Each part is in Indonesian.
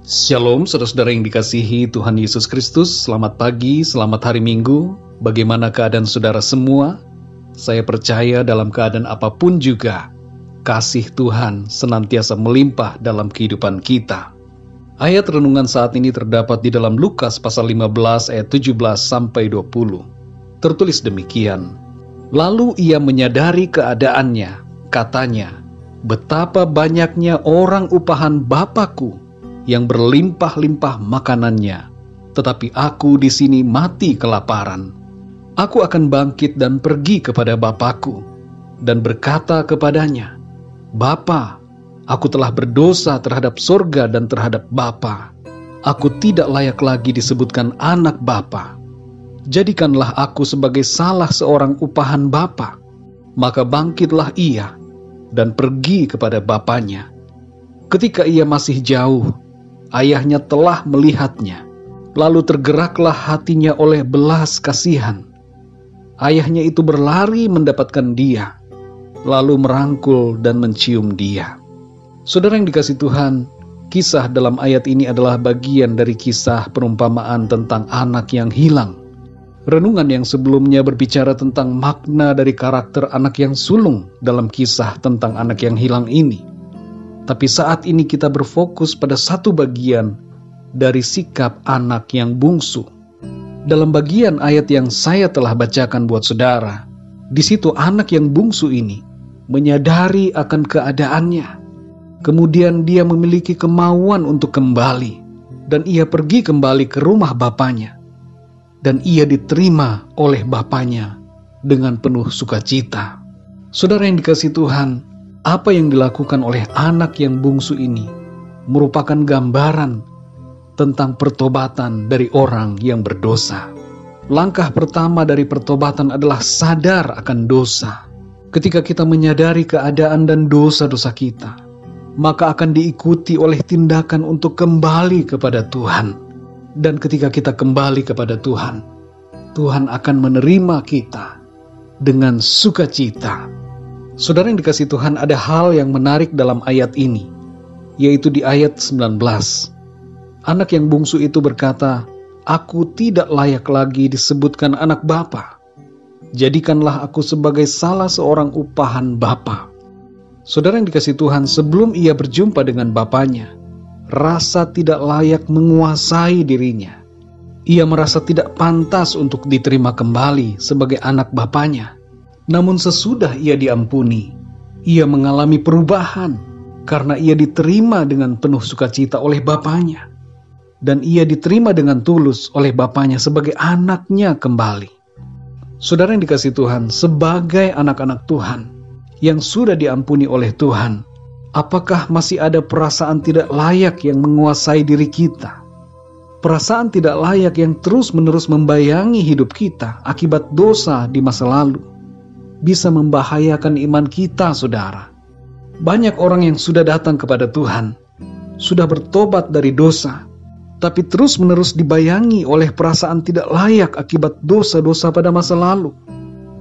Shalom saudara-saudara yang dikasihi Tuhan Yesus Kristus. Selamat pagi, selamat hari Minggu. Bagaimana keadaan saudara semua? Saya percaya dalam keadaan apapun juga, kasih Tuhan senantiasa melimpah dalam kehidupan kita. Ayat renungan saat ini terdapat di dalam Lukas pasal 15 ayat 17 sampai 20. Tertulis demikian. Lalu ia menyadari keadaannya, katanya, "Betapa banyaknya orang upahan Bapakku yang berlimpah-limpah makanannya, tetapi aku di sini mati kelaparan. Aku akan bangkit dan pergi kepada Bapakku dan berkata kepadanya, Bapa, aku telah berdosa terhadap sorga dan terhadap Bapa. Aku tidak layak lagi disebutkan anak Bapa. Jadikanlah aku sebagai salah seorang upahan Bapa." Maka bangkitlah ia dan pergi kepada bapaknya. Ketika ia masih jauh, ayahnya telah melihatnya, lalu tergeraklah hatinya oleh belas kasihan. Ayahnya itu berlari mendapatkan dia, lalu merangkul dan mencium dia. Saudara yang dikasihi Tuhan, kisah dalam ayat ini adalah bagian dari kisah perumpamaan tentang anak yang hilang. Renungan yang sebelumnya berbicara tentang makna dari karakter anak yang sulung dalam kisah tentang anak yang hilang ini. Tapi saat ini kita berfokus pada satu bagian dari sikap anak yang bungsu. Dalam bagian ayat yang saya telah bacakan buat saudara, di situ anak yang bungsu ini menyadari akan keadaannya. Kemudian dia memiliki kemauan untuk kembali, dan ia pergi kembali ke rumah bapaknya. Dan ia diterima oleh bapaknya dengan penuh sukacita. Saudara yang dikasihi Tuhan, apa yang dilakukan oleh anak yang bungsu ini merupakan gambaran tentang pertobatan dari orang yang berdosa. Langkah pertama dari pertobatan adalah sadar akan dosa. Ketika kita menyadari keadaan dan dosa-dosa kita, maka akan diikuti oleh tindakan untuk kembali kepada Tuhan. Dan ketika kita kembali kepada Tuhan, Tuhan akan menerima kita dengan sukacita. Saudara yang dikasihi Tuhan, ada hal yang menarik dalam ayat ini, yaitu di ayat 19. Anak yang bungsu itu berkata, "Aku tidak layak lagi disebutkan anak Bapa. Jadikanlah aku sebagai salah seorang upahan Bapa." Saudara yang dikasihi Tuhan, sebelum ia berjumpa dengan bapaknya, rasa tidak layak menguasai dirinya. Ia merasa tidak pantas untuk diterima kembali sebagai anak bapaknya. Namun sesudah ia diampuni, ia mengalami perubahan karena ia diterima dengan penuh sukacita oleh bapaknya. Dan ia diterima dengan tulus oleh bapaknya sebagai anaknya kembali. Saudara yang dikasihi Tuhan, sebagai anak-anak Tuhan yang sudah diampuni oleh Tuhan, apakah masih ada perasaan tidak layak yang menguasai diri kita? Perasaan tidak layak yang terus-menerus membayangi hidup kita akibat dosa di masa lalu bisa membahayakan iman kita, saudara. Banyak orang yang sudah datang kepada Tuhan, sudah bertobat dari dosa, tapi terus-menerus dibayangi oleh perasaan tidak layak akibat dosa-dosa pada masa lalu.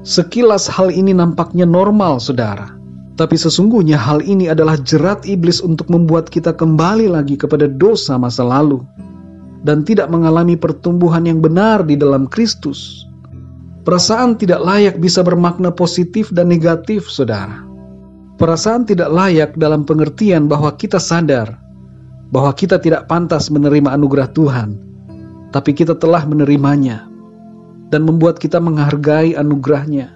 Sekilas hal ini nampaknya normal, saudara. Tapi sesungguhnya hal ini adalah jerat iblis untuk membuat kita kembali lagi kepada dosa masa lalu dan tidak mengalami pertumbuhan yang benar di dalam Kristus. Perasaan tidak layak bisa bermakna positif dan negatif, saudara. Perasaan tidak layak dalam pengertian bahwa kita sadar bahwa kita tidak pantas menerima anugerah Tuhan, tapi kita telah menerimanya dan membuat kita menghargai anugerahnya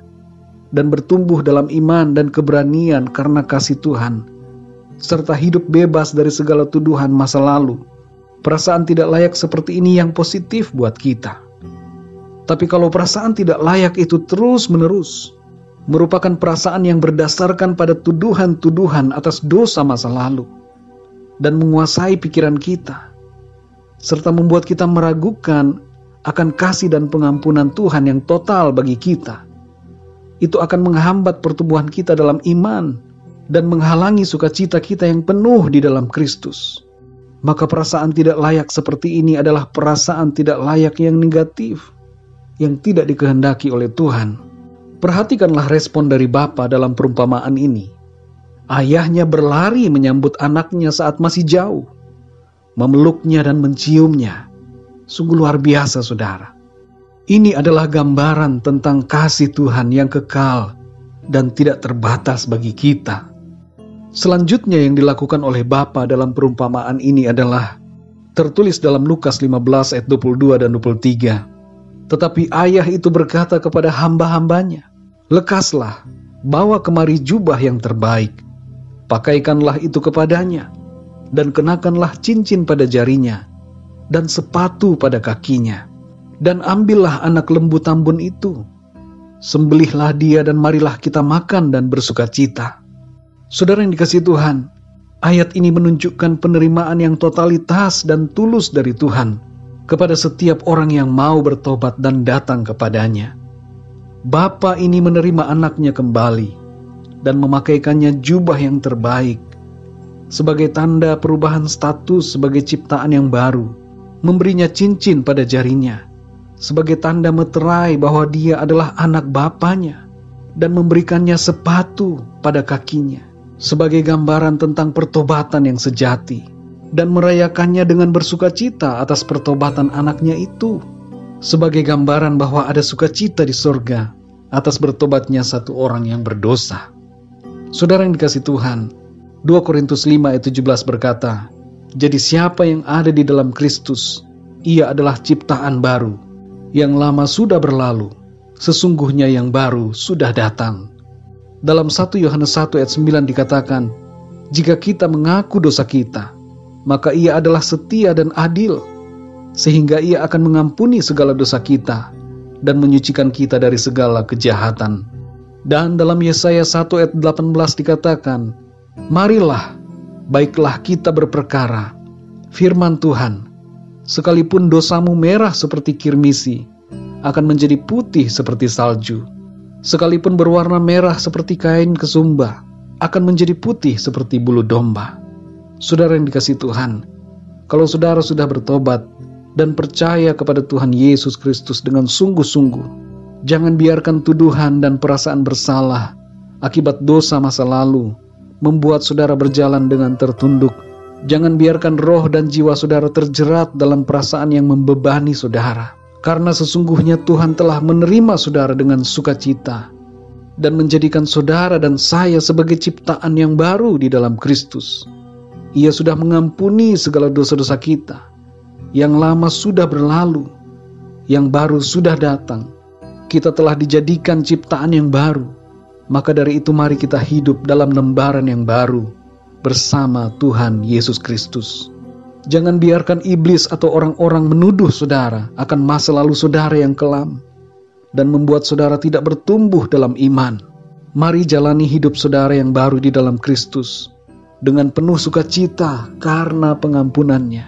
dan bertumbuh dalam iman dan keberanian karena kasih Tuhan, serta hidup bebas dari segala tuduhan masa lalu. Perasaan tidak layak seperti ini yang positif buat kita. Tapi kalau perasaan tidak layak itu terus-menerus merupakan perasaan yang berdasarkan pada tuduhan-tuduhan atas dosa masa lalu dan menguasai pikiran kita, serta membuat kita meragukan akan kasih dan pengampunan Tuhan yang total bagi kita, itu akan menghambat pertumbuhan kita dalam iman dan menghalangi sukacita kita yang penuh di dalam Kristus. Maka perasaan tidak layak seperti ini adalah perasaan tidak layak yang negatif, yang tidak dikehendaki oleh Tuhan. Perhatikanlah respon dari Bapa dalam perumpamaan ini. Ayahnya berlari menyambut anaknya saat masih jauh. memeluknya dan menciumnya. Sungguh luar biasa, saudara. Ini adalah gambaran tentang kasih Tuhan yang kekal dan tidak terbatas bagi kita. Selanjutnya yang dilakukan oleh Bapa dalam perumpamaan ini adalah tertulis dalam Lukas 15 ayat 22 dan 23. Tetapi ayah itu berkata kepada hamba-hambanya, "Lekaslah, bawa kemari jubah yang terbaik, pakaikanlah itu kepadanya, dan kenakanlah cincin pada jarinya, dan sepatu pada kakinya, dan ambillah anak lembu tambun itu, sembelihlah dia dan marilah kita makan dan bersuka cita." Saudara yang dikasihi Tuhan, ayat ini menunjukkan penerimaan yang totalitas dan tulus dari Tuhan kepada setiap orang yang mau bertobat dan datang kepadanya. Bapa ini menerima anaknya kembali dan memakaikannya jubah yang terbaik sebagai tanda perubahan status sebagai ciptaan yang baru, memberinya cincin pada jarinya sebagai tanda meterai bahwa dia adalah anak bapanya, dan memberikannya sepatu pada kakinya sebagai gambaran tentang pertobatan yang sejati, dan merayakannya dengan bersuka cita atas pertobatan anaknya itu sebagai gambaran bahwa ada sukacita di sorga atas bertobatnya satu orang yang berdosa. Saudara yang dikasihi Tuhan, 2 Korintus 5 ayat 17 berkata, "Jadi siapa yang ada di dalam Kristus, ia adalah ciptaan baru. Yang lama sudah berlalu, sesungguhnya yang baru sudah datang." Dalam 1 Yohanes 1 ayat 9 dikatakan, "Jika kita mengaku dosa kita, maka ia adalah setia dan adil, sehingga ia akan mengampuni segala dosa kita dan menyucikan kita dari segala kejahatan." Dan dalam Yesaya 1 ayat 18 dikatakan, "Marilah, baiklah kita berperkara, firman Tuhan, sekalipun dosamu merah seperti kirmisi, akan menjadi putih seperti salju. Sekalipun berwarna merah seperti kain kesumba, akan menjadi putih seperti bulu domba." Saudara yang dikasihi Tuhan, kalau saudara sudah bertobat dan percaya kepada Tuhan Yesus Kristus dengan sungguh-sungguh, jangan biarkan tuduhan dan perasaan bersalah akibat dosa masa lalu membuat saudara berjalan dengan tertunduk. Jangan biarkan roh dan jiwa saudara terjerat dalam perasaan yang membebani saudara, karena sesungguhnya Tuhan telah menerima saudara dengan sukacita dan menjadikan saudara dan saya sebagai ciptaan yang baru di dalam Kristus. Ia sudah mengampuni segala dosa-dosa kita. Yang lama sudah berlalu, yang baru sudah datang. Kita telah dijadikan ciptaan yang baru. Maka dari itu mari kita hidup dalam lembaran yang baru bersama Tuhan Yesus Kristus. Jangan biarkan iblis atau orang-orang menuduh saudara akan masa lalu saudara yang kelam dan membuat saudara tidak bertumbuh dalam iman. Mari jalani hidup saudara yang baru di dalam Kristus dengan penuh sukacita karena pengampunannya.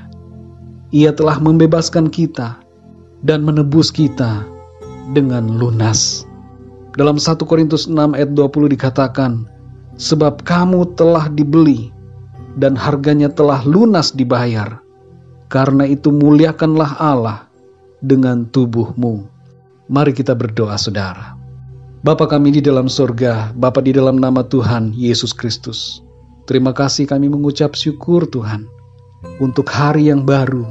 Ia telah membebaskan kita dan menebus kita dengan lunas. Dalam 1 Korintus 6 ayat 20 dikatakan, "Sebab kamu telah dibeli dan harganya telah lunas dibayar. Karena itu muliakanlah Allah dengan tubuhmu." Mari kita berdoa, saudara. Bapa kami di dalam surga, Bapa di dalam nama Tuhan Yesus Kristus, terima kasih kami mengucap syukur Tuhan untuk hari yang baru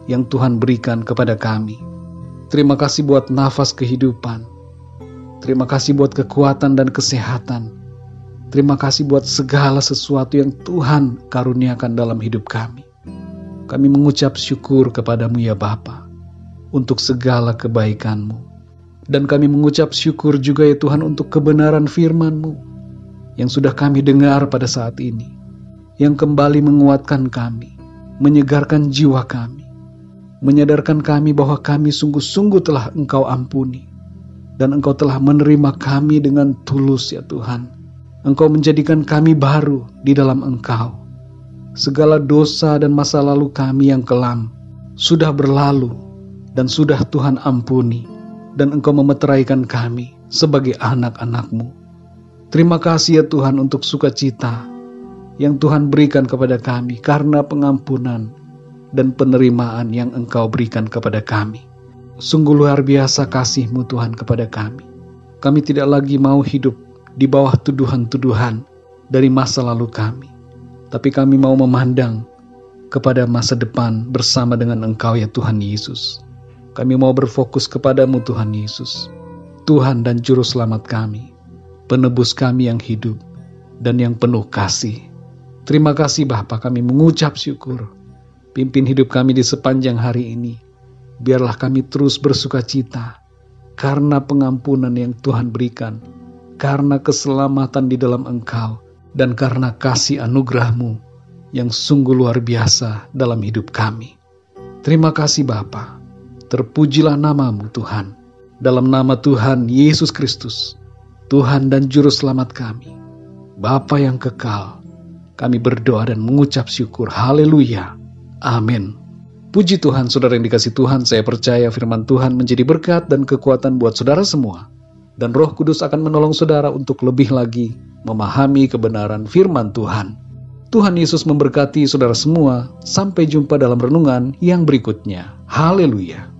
yang Tuhan berikan kepada kami. Terima kasih buat nafas kehidupan. Terima kasih buat kekuatan dan kesehatan. Terima kasih buat segala sesuatu yang Tuhan karuniakan dalam hidup kami. Kami mengucap syukur kepadamu ya Bapa untuk segala kebaikan-Mu. Dan kami mengucap syukur juga ya Tuhan untuk kebenaran firman-Mu yang sudah kami dengar pada saat ini, yang kembali menguatkan kami, menyegarkan jiwa kami, menyadarkan kami bahwa kami sungguh-sungguh telah Engkau ampuni, dan Engkau telah menerima kami dengan tulus ya Tuhan. Engkau menjadikan kami baru di dalam Engkau. Segala dosa dan masa lalu kami yang kelam sudah berlalu dan sudah Tuhan ampuni, dan Engkau memeteraikan kami sebagai anak-anak-Mu. Terima kasih ya Tuhan untuk sukacita yang Tuhan berikan kepada kami karena pengampunan dan penerimaan yang Engkau berikan kepada kami. Sungguh luar biasa kasih-Mu Tuhan kepada kami. Kami tidak lagi mau hidup di bawah tuduhan-tuduhan dari masa lalu kami. Tapi kami mau memandang kepada masa depan bersama dengan Engkau ya Tuhan Yesus. Kami mau berfokus kepadamu Tuhan Yesus, Tuhan dan Juru Selamat kami, penebus kami yang hidup dan yang penuh kasih. Terima kasih Bapa, kami mengucap syukur. Pimpin hidup kami di sepanjang hari ini. Biarlah kami terus bersuka cita karena pengampunan yang Tuhan berikan, karena keselamatan di dalam Engkau, dan karena kasih anugerah-Mu yang sungguh luar biasa dalam hidup kami. Terima kasih Bapa. Terpujilah nama-Mu Tuhan. Dalam nama Tuhan Yesus Kristus, Tuhan dan Juru Selamat kami, Bapa yang kekal, kami berdoa dan mengucap syukur. Haleluya. Amin. Puji Tuhan, saudara yang dikasih Tuhan, saya percaya firman Tuhan menjadi berkat dan kekuatan buat saudara semua. Dan Roh Kudus akan menolong saudara untuk lebih lagi memahami kebenaran firman Tuhan. Tuhan Yesus memberkati saudara semua. Sampai jumpa dalam renungan yang berikutnya. Haleluya.